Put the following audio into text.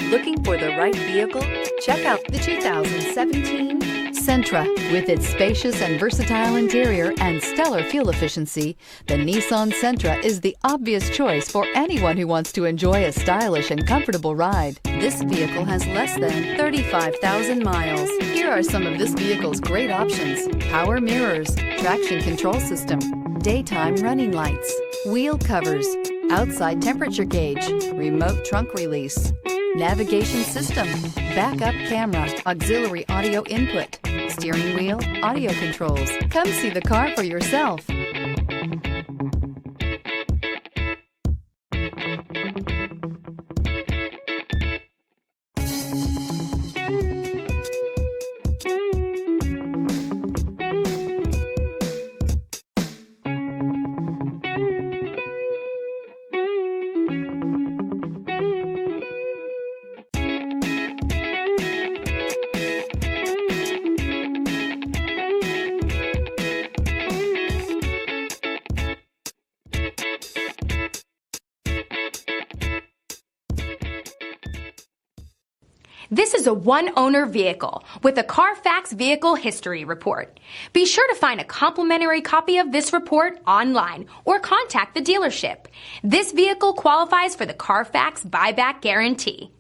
Looking for the right vehicle? Check out the 2017 Sentra. With its spacious and versatile interior and stellar fuel efficiency, the Nissan Sentra is the obvious choice for anyone who wants to enjoy a stylish and comfortable ride. This vehicle has less than 35,000 miles. Here are some of this vehicle's great options: power mirrors, traction control system, daytime running lights, wheel covers, outside temperature gauge, remote trunk release, navigation system, backup camera, auxiliary audio input, steering wheel audio controls. Come see the car for yourself. This is a one-owner vehicle with a Carfax Vehicle History Report. Be sure to find a complimentary copy of this report online or contact the dealership. This vehicle qualifies for the Carfax Buyback Guarantee.